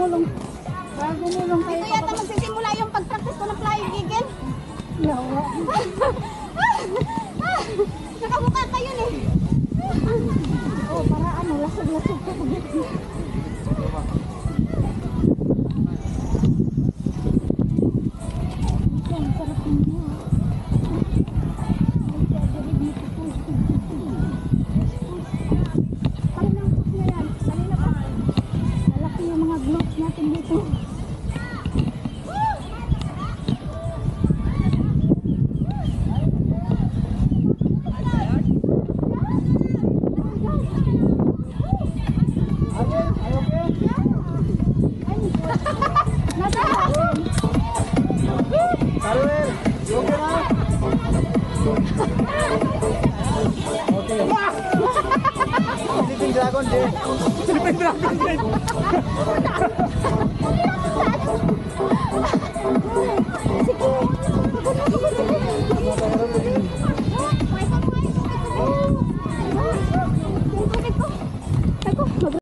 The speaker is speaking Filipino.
gumulong. Para gumulong kayo. Ito yata magsisimula yung pag-practice ko ng flying eagle. Yawa. Nakamukha kayo eh. Oh, para ano, lasag-lasag ka. Sleeping Dragon din.